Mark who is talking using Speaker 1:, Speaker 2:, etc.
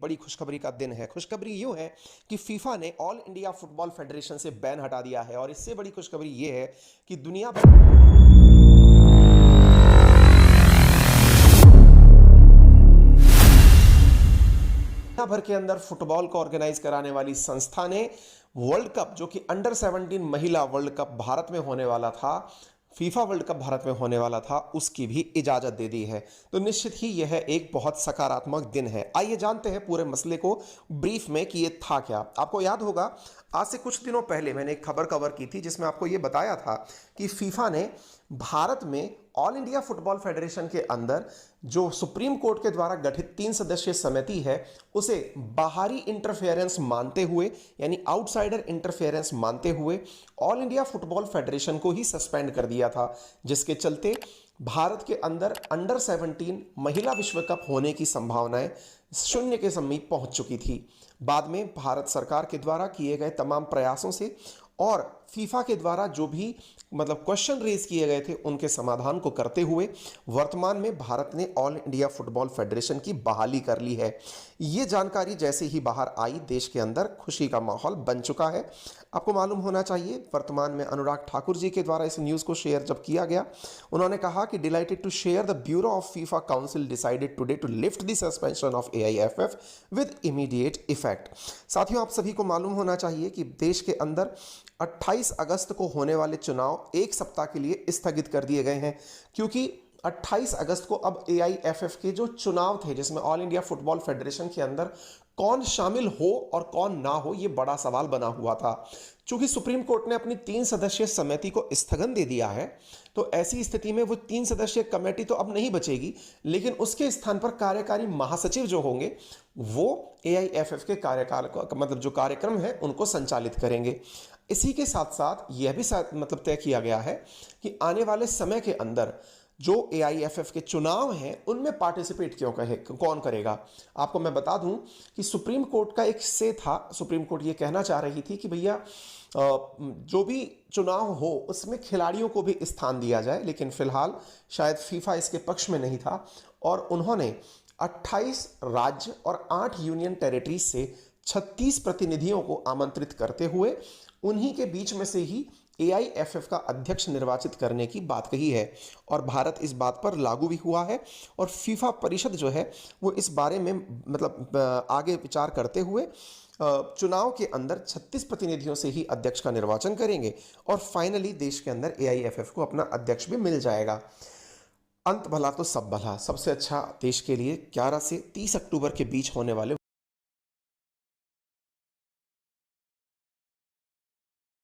Speaker 1: बड़ी खुशखबरी का दिन है। खुशखबरी यूँ है कि फीफा ने ऑल इंडिया फुटबॉल फेडरेशन से बैन हटा दिया है और इससे बड़ी खुशखबरी ये है कि दुनिया भर के अंदर फुटबॉल को ऑर्गेनाइज कराने वाली संस्था ने वर्ल्ड कप, जो कि अंडर 17 महिला वर्ल्ड कप भारत में होने वाला था, फीफा वर्ल्ड कप भारत में होने वाला था, उसकी भी इजाजत दे दी है। तो निश्चित ही यह एक बहुत सकारात्मक दिन है। आइए जानते हैं पूरे मसले को ब्रीफ में कि ये था क्या। आपको याद होगा, आज से कुछ दिनों पहले मैंने एक खबर कवर की थी जिसमें आपको ये बताया था कि फीफा ने भारत में ऑल इंडिया फुटबॉल फेडरेशन के अंदर जो सुप्रीम कोर्ट के द्वारा गठित 3 सदस्यीय समिति है उसे बाहरी इंटरफेरेंस मानते हुए, यानी आउटसाइडर इंटरफेरेंस मानते हुए ऑल इंडिया फुटबॉल फेडरेशन को ही सस्पेंड कर दिया था, जिसके चलते भारत के अंदर अंडर 17 महिला विश्व कप होने की संभावनाएं शून्य के समीप पहुंच चुकी थी। बाद में भारत सरकार के द्वारा किए गए तमाम प्रयासों से और फीफा के द्वारा जो भी क्वेश्चन रेज किए गए थे उनके समाधान को करते हुए वर्तमान में भारत ने ऑल इंडिया फुटबॉल फेडरेशन की बहाली कर ली है। ये जानकारी जैसे ही बाहर आई, देश के अंदर खुशी का माहौल बन चुका है। आपको मालूम होना चाहिए, वर्तमान में अनुराग ठाकुर जी के द्वारा इस न्यूज़ को शेयर जब किया गया, उन्होंने कहा कि delighted to share the bureau of FIFA council decided today to lift the suspension of AIFF with immediate effect. साथियों, आप सभी को मालूम होना चाहिए कि देश के अंदर 28 अगस्त को होने वाले चुनाव एक सप्ताह के लिए स्थगित कर दिए गए हैं, क्योंकि 28 अगस्त को अब AIFF के जो चुनाव थे जिसमें ऑल इंडिया फुटबॉल फेडरेशन के अंदर कौन शामिल हो और कौन ना हो, यह बड़ा सवाल बना हुआ था। चूंकि सुप्रीम कोर्ट ने अपनी 3 सदस्यीय समिति को स्थगन दे दिया है, तो ऐसी स्थिति में वो 3 सदस्यीय कमेटी तो अब नहीं बचेगी, लेकिन उसके स्थान पर कार्यकारी महासचिव जो होंगे वो AIFF के कार्यकाल को जो कार्यक्रम है उनको संचालित करेंगे। इसी के साथ साथ यह भी तय किया गया है कि आने वाले समय के अंदर जो AIFF के चुनाव हैं उनमें पार्टिसिपेट कौन करेगा। आपको मैं बता दूं कि सुप्रीम कोर्ट का एक से था, सुप्रीम कोर्ट ये कहना चाह रही थी कि भैया जो भी चुनाव हो उसमें खिलाड़ियों को भी स्थान दिया जाए, लेकिन फिलहाल शायद फीफा इसके पक्ष में नहीं था और उन्होंने 28 राज्य और 8 यूनियन टेरिटरी से 36 प्रतिनिधियों को आमंत्रित करते हुए उन्हीं के बीच में से ही AIFF का अध्यक्ष निर्वाचित करने की बात कही है और भारत इस बात पर लागू भी हुआ है और फीफा परिषद जो है वो इस बारे में आगे विचार करते हुए चुनाव के अंदर 36 प्रतिनिधियों से ही अध्यक्ष का निर्वाचन करेंगे और फाइनली देश के अंदर AIFF को अपना अध्यक्ष भी मिल जाएगा। अंत भला तो सब भला, सबसे अच्छा देश के लिए 11 से 30 अक्टूबर के बीच होने वाले